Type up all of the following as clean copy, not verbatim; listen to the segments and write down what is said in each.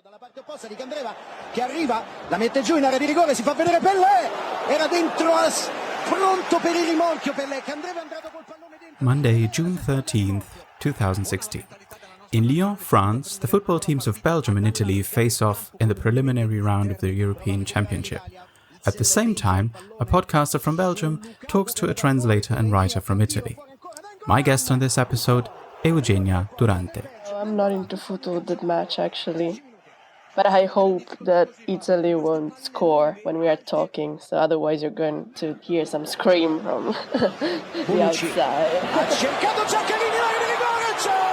Dalla parte opposta di Candreva che arriva, la mette giù in area di rigore, si fa vedere Pellè, era dentro, pronto per il rimorchio Pellè, Candreva è andato col pallone dentro. Monday, June 13th, 2016. In Lyon, France, the football teams of Belgium and Italy face off in the preliminary round of the European Championship. At the same time, a podcaster from Belgium talks to a translator and writer from Italy. My guest on this episode, Eugenia Durante. I'm not into football that much, actually. But I hope that Italy won't score when we are talking, so otherwise you're going to hear some scream from the outside. Ha cercato Giaccarino in rigore, Giaccarino!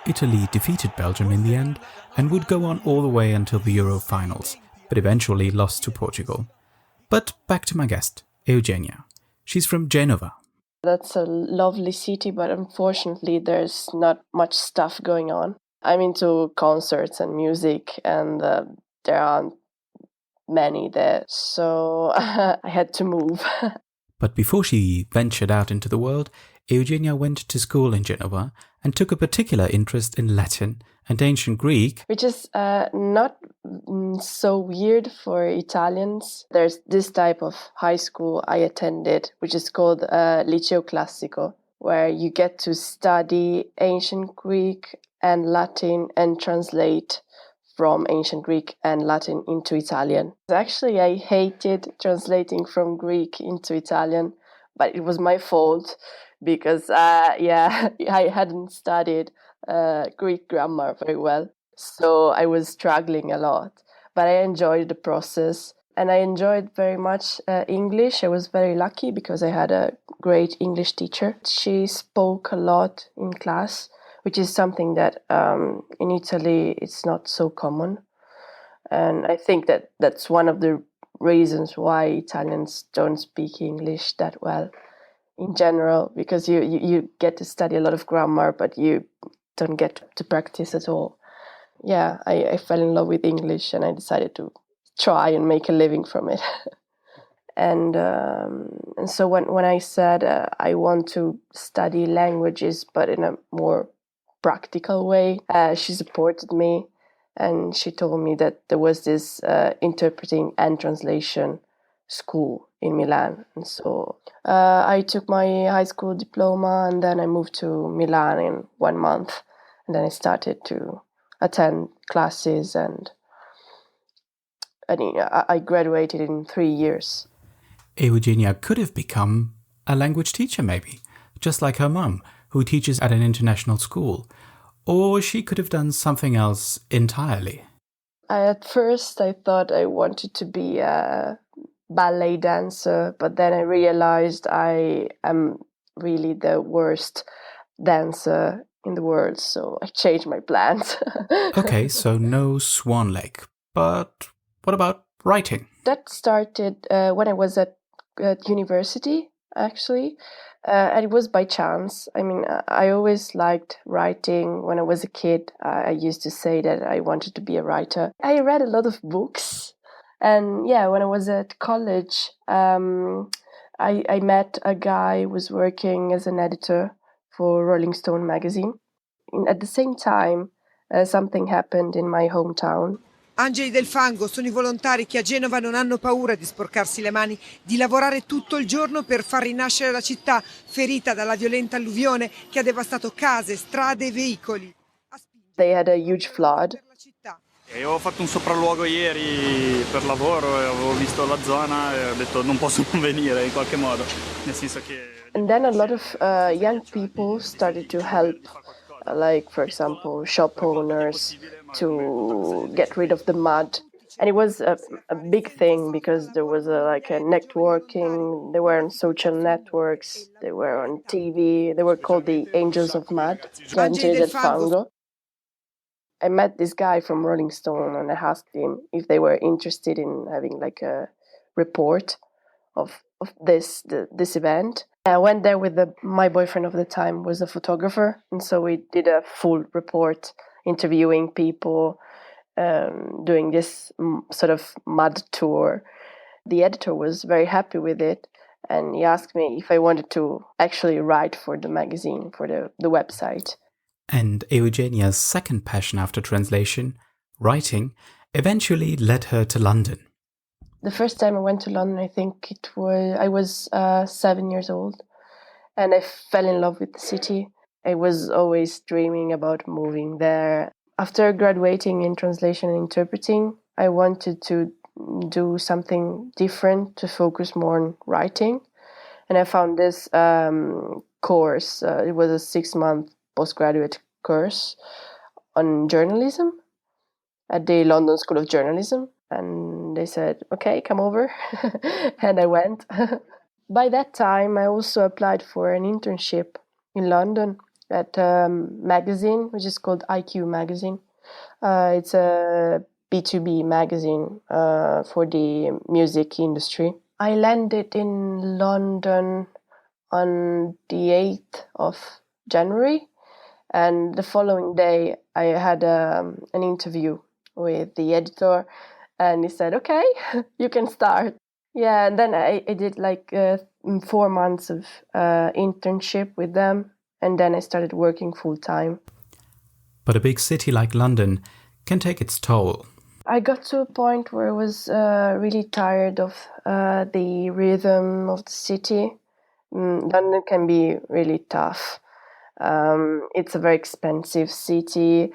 1-0! Italy defeated Belgium in the end and would go on all the way until the Euro finals, but eventually lost to Portugal. But back to my guest, Eugenia. She's from Genova. That's a lovely city, but unfortunately there's not much stuff going on. I'm into concerts and music, and there aren't many there, so I had to move. But before she ventured out into the world, Eugenia went to school in Genova and took a particular interest in Latin and ancient Greek. Which is not so weird for Italians. There's this type of high school I attended, which is called Liceo Classico, where you get to study ancient Greek and Latin and translate from ancient Greek and Latin into Italian. Actually, I hated translating from Greek into Italian, but it was my fault because, I hadn't studied Greek grammar very well. So I was struggling a lot. But I enjoyed the process. And I enjoyed very much English. I was very lucky because I had a great English teacher. She spoke a lot in class, which is something that in Italy it's not so common. And I think that that's one of the reasons why Italians don't speak English that well in general, because you get to study a lot of grammar, but you don't get to practice at all. Yeah, I fell in love with English and I decided to try and make a living from it. And so when I said I want to study languages, but in a more practical way, she supported me, and she told me that there was this interpreting and translation school in Milan. And so I took my high school diploma, and then I moved to Milan in 1 month, and then I started to attend classes, and I graduated in 3 years. Eugenia could have become a language teacher maybe, just like her mum, who teaches at an international school. Or she could have done something else entirely. At first I thought I wanted to be a ballet dancer, but then I realized I am really the worst dancer in the world, so I changed my plans. Okay, so no swan lake. But what about writing? That started when I was at university, actually, and it was by chance. I mean, I always liked writing. When I was a kid, I used to say that I wanted to be a writer. I read a lot of books, and when I was at college, I met a guy who was working as an editor for Rolling Stone magazine. At the same time, something happened in my hometown. Angeli del Fango sono I volontari che a Genova non hanno paura di sporcarsi le mani, di lavorare tutto il giorno per far rinascere la città ferita dalla violenta alluvione che ha devastato case, strade e veicoli. They had a huge flood. Io ho fatto un sopralluogo ieri per lavoro e avevo visto la zona e ho detto non posso non venire in qualche modo, nel senso che... And then a lot of young people started to help, like for example shop owners, to get rid of the mud. And it was a big thing because there was a networking. They were on social networks, they were on TV, they were called the Angels of Mud, Angeli del Fango. I met this guy from Rolling Stone and I asked him if they were interested in having like a report of this event. I went there with my boyfriend of the time was a photographer, and so we did a full report, interviewing people, doing this sort of mud tour. The editor was very happy with it, and he asked me if I wanted to actually write for the magazine, for the website. And Eugenia's second passion after translation, writing, eventually led her to London. The first time I went to London, I was 7 years old, and I fell in love with the city. I was always dreaming about moving there. After graduating in translation and interpreting, I wanted to do something different, to focus more on writing. And I found this course. It was a 6-month postgraduate course on journalism at the London School of Journalism. And they said, okay, come over. And I went. By that time, I also applied for an internship in London at a magazine, which is called IQ Magazine. It's a B2B magazine for the music industry. I landed in London on the 8th of January, and the following day I had an interview with the editor, and he said, okay, you can start. Yeah, and then I did 4 months of internship with them, and then I started working full-time. But a big city like London can take its toll. I got to a point where I was really tired of the rhythm of the city. London can be really tough. It's a very expensive city.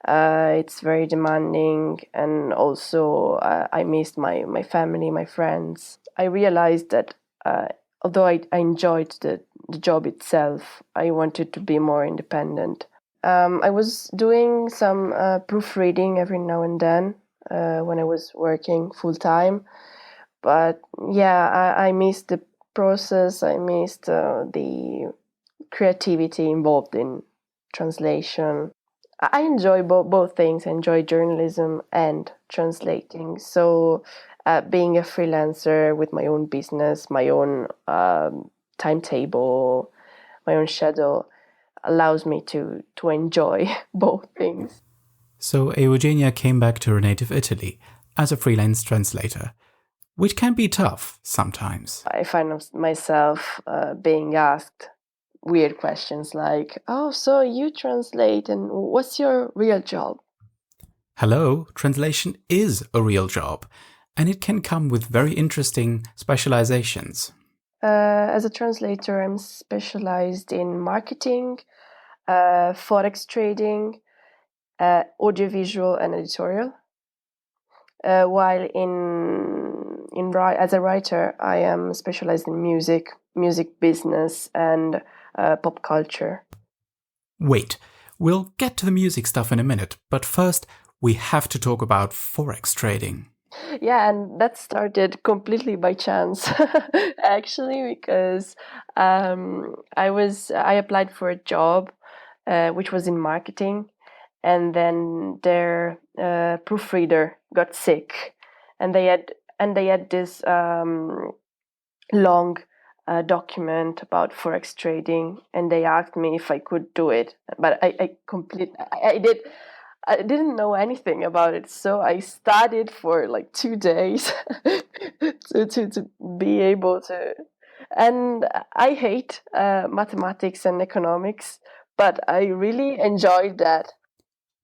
It's very demanding, and also I missed my family, my friends. I realized that although I enjoyed the job itself, I wanted to be more independent. I was doing some proofreading every now and then when I was working full-time. But yeah, I missed the process. I missed the creativity involved in translation. I enjoy both things. I enjoy journalism and translating. So being a freelancer with my own business, my own timetable, my own schedule allows me to enjoy both things. So Eugenia came back to her native Italy as a freelance translator, which can be tough sometimes. I find myself being asked weird questions like, oh, so you translate, and what's your real job? Hello, translation is a real job, and it can come with very interesting specializations. As a translator, I'm specialized in marketing, forex trading, audiovisual and editorial. While as a writer, I am specialized in music business, and pop culture. Wait, we'll get to the music stuff in a minute, but first we have to talk about forex trading. Yeah, and that started completely by chance, actually, because I applied for a job which was in marketing, and then their proofreader got sick, and they had this long document about forex trading, and they asked me if I could do it, but I didn't know anything about it, so I studied for 2 days to be able to. And I hate mathematics and economics, but I really enjoyed that.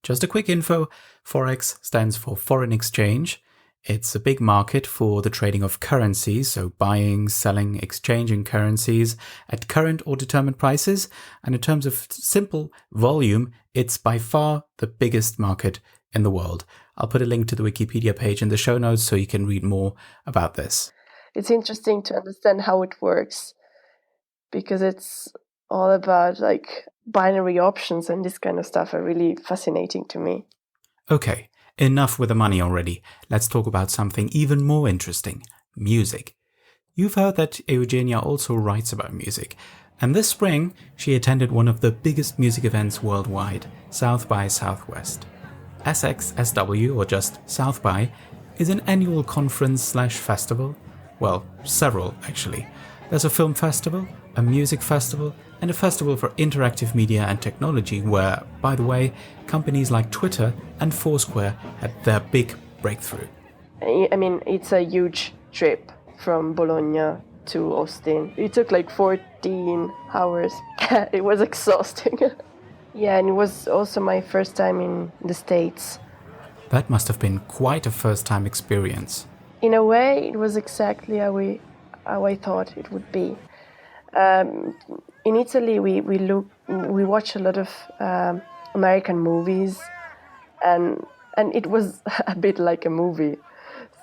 Just a quick info, Forex stands for foreign exchange. It's a big market for the trading of currencies, so buying, selling, exchanging currencies at current or determined prices. And in terms of simple volume, it's by far the biggest market in the world. I'll put a link to the Wikipedia page in the show notes so you can read more about this. It's interesting to understand how it works, because it's all about binary options, and this kind of stuff are really fascinating to me. Okay. Enough with the money already. Let's talk about something even more interesting, music. You've heard that Eugenia also writes about music, and this spring she attended one of the biggest music events worldwide, South by Southwest. SXSW, or just South by, is an annual conference/festival. Well, several actually. There's a film festival, a music festival, and a festival for interactive media and technology where, by the way, companies like Twitter and Foursquare had their big breakthrough. I mean, it's a huge trip from Bologna to Austin. It took like 14 hours. It was exhausting. Yeah, and it was also my first time in the States. That must have been quite a first-time experience. In a way, it was exactly how I thought it would be. In Italy, we watch a lot of American movies, and it was a bit like a movie.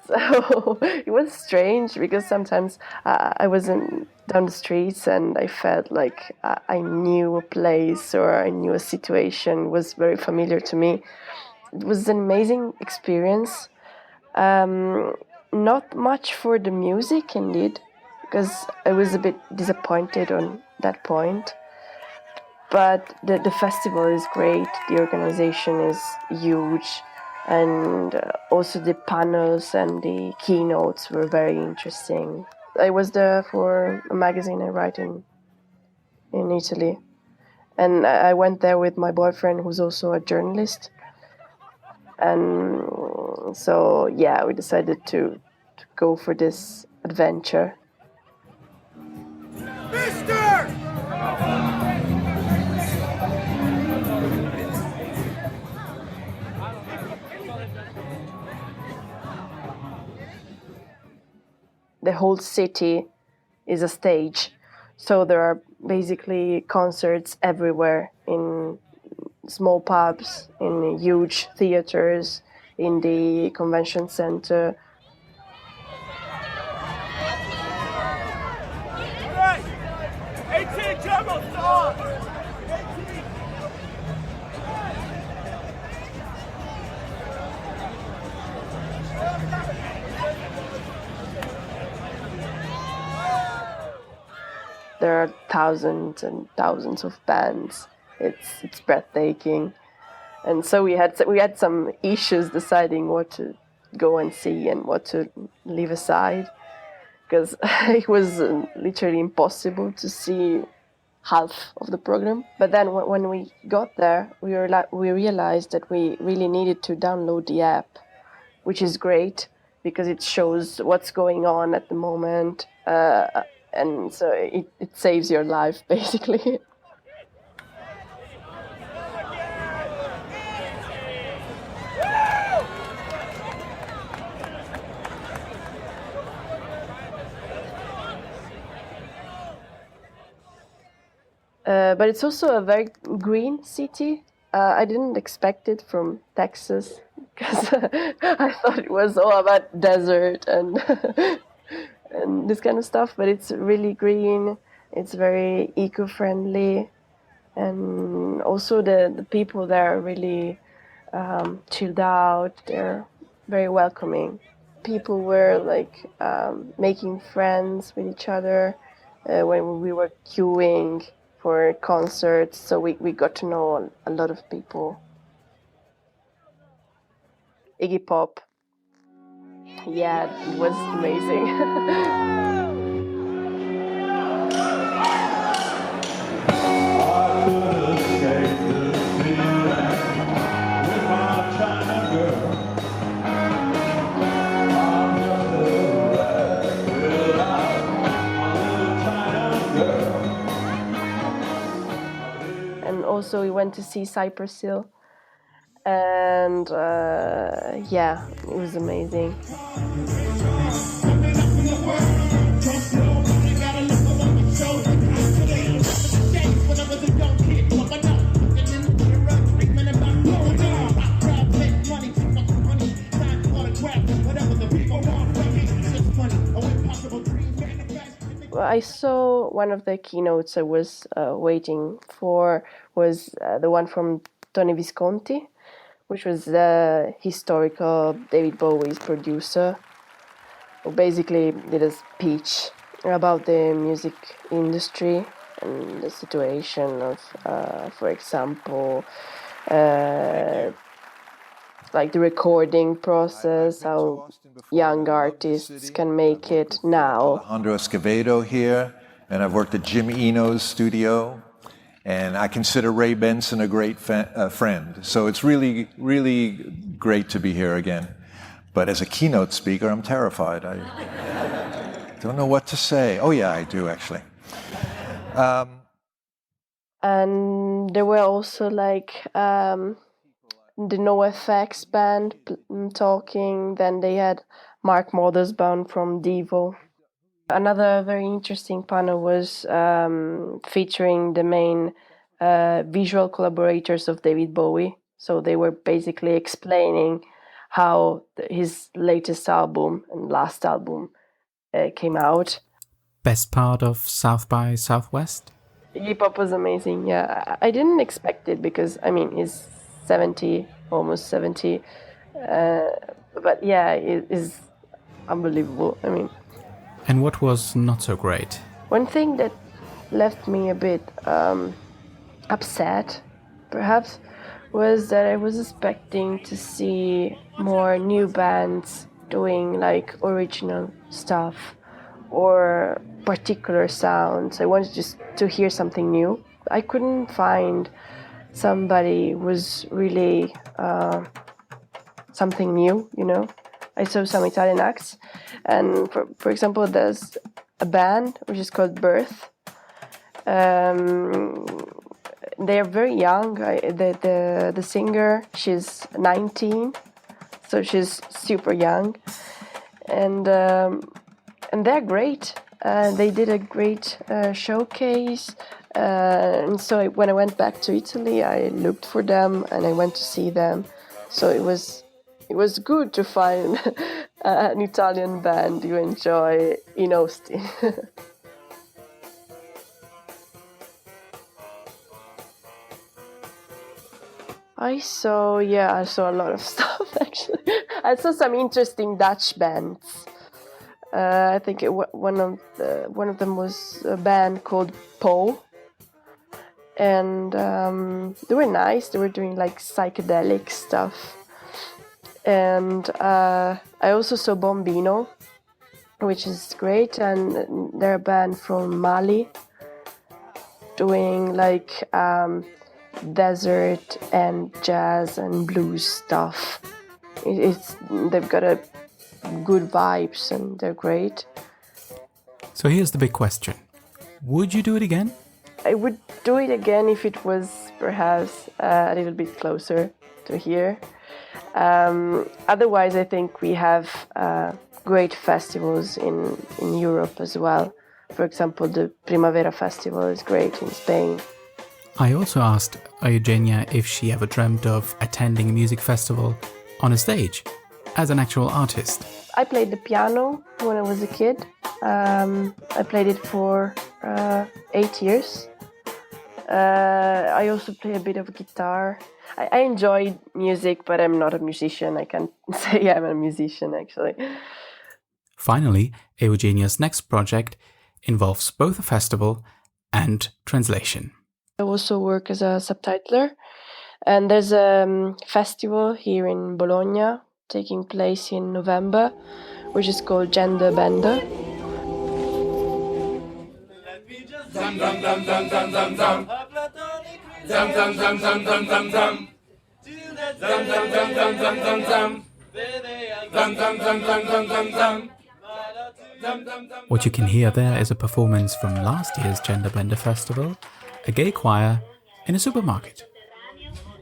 So it was strange because sometimes I was down the streets and I felt like I knew a place or I knew a situation was very familiar to me. It was an amazing experience. Not much for the music, indeed, because I was a bit disappointed on that point. But the festival is great, the organization is huge, and also the panels and the keynotes were very interesting. I was there for a magazine I write in Italy, and I went there with my boyfriend, who's also a journalist. And so, yeah, we decided to go for this adventure. Mister! The whole city is a stage, so there are basically concerts everywhere, in small pubs, in huge theaters, in the convention center. There are thousands and thousands of bands. It's breathtaking, and so we had some issues deciding what to go and see and what to leave aside, because it was literally impossible to see half of the program. But then when we got there, we realized that we really needed to download the app, which is great because it shows what's going on at the moment. And so it saves your life, basically. But it's also a very green city. I didn't expect it from Texas, because I thought it was all about desert and and this kind of stuff, but it's really green, it's very eco-friendly, and also the people there are really chilled out, they're very welcoming. People were like making friends with each other when we were queuing for concerts, so we got to know a lot of people. Iggy Pop. Yeah, it was amazing. And also we went to see Cypress Hill. And yeah, it was amazing. I saw one of the keynotes I was waiting for was the one from Tony Visconti, which was the historical David Bowie's producer, who basically did a speech about the music industry and the situation of, for example, like the recording process, how young artists can make it now. Alejandro Escovedo here, and I've worked at Jim Eno's studio. And I consider Ray Benson a great friend. So it's really, really great to be here again. But as a keynote speaker, I'm terrified. don't know what to say. Oh yeah, I do actually. And there were also like the NoFX band talking. Then they had Mark Mothersbaum from Devo. Another very interesting panel was featuring the main visual collaborators of David Bowie. So they were basically explaining how his latest album and last album came out. Best part of South by Southwest? Hip hop was amazing, yeah. I didn't expect it because, I mean, he's 70, almost 70. But yeah, it is unbelievable. I mean, And what was not so great? one thing that left me a bit upset, perhaps, was that I was expecting to see more new bands doing like original stuff or particular sounds. I wanted just to hear something new. I couldn't find somebody who was really something new, you know. I saw some Italian acts, and for example, there's a band which is called Birth. They are very young. The singer, she's 19, so she's super young, and they're great. They did a great showcase, and so when I went back to Italy, I looked for them and I went to see them. So it was good to find an Italian band you enjoy in Austin. I saw a lot of stuff actually. I saw some interesting Dutch bands. I think one of them was a band called Poe, and they were nice. They were doing like psychedelic stuff. And I also saw Bombino, which is great, and they're a band from Mali doing like desert and jazz and blues stuff. They've got a good vibes and they're great. So here's the big question. Would you do it again? I would do it again if it was perhaps a little bit closer to here. Otherwise, I think we have great festivals in Europe as well. For example, the Primavera Festival is great in Spain. I also asked Eugenia if she ever dreamt of attending a music festival on a stage as an actual artist. I played the piano when I was a kid. I played it for 8 years. I also play a bit of guitar. I enjoy music, but I'm not a musician. I can't say I'm a musician, actually. Finally, Eugenia's next project involves both a festival and translation. I also work as a subtitler, and there's a festival here in Bologna taking place in November, which is called Gender Bender. Dum dum dum dum dum dum dum. Dum dum dum dum dum dum dum. Dum dum dum dum dum dum dum. Dum dum dum dum dum dum dum. What you can hear there is a performance from last year's Gender Bender Festival, a gay choir in a supermarket.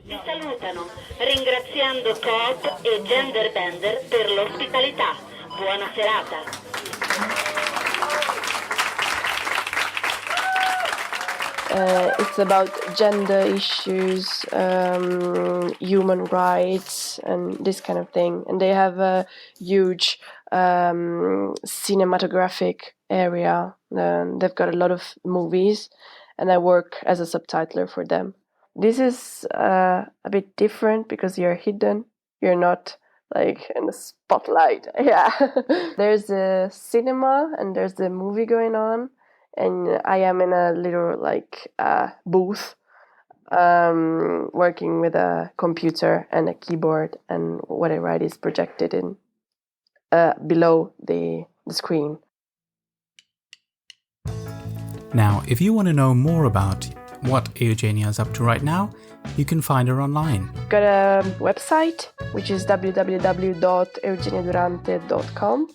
Vi salutano, ringraziando Coop e Gender Bender per l'ospitalità. Buona serata. It's about gender issues, human rights, and this kind of thing. And they have a huge cinematographic area. They've got a lot of movies, and I work as a subtitler for them. This is a bit different because you're hidden. You're not like in the spotlight. Yeah. There's a cinema and there's the movie going on. And I am in a little like booth working with a computer and a keyboard, and what I write is projected in below the screen. Now, if you want to know more about what Eugenia is up to right now, you can find her online. Got a website, which is www.eugeniadurante.com.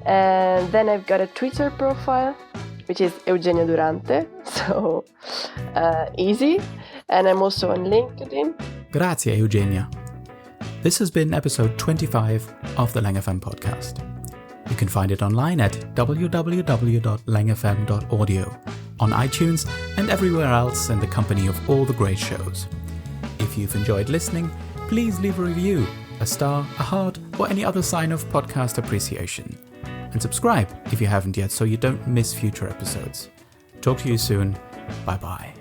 And then I've got a Twitter profile, which is Eugenia Durante, so easy. And I'm also on LinkedIn. Grazie, Eugenia. This has been episode 25 of the LangFM podcast. You can find it online at www.langfm.audio, on iTunes and everywhere else in the company of all the great shows. If you've enjoyed listening, please leave a review, a star, a heart, or any other sign of podcast appreciation. And subscribe if you haven't yet so you don't miss future episodes. Talk to you soon. Bye-bye.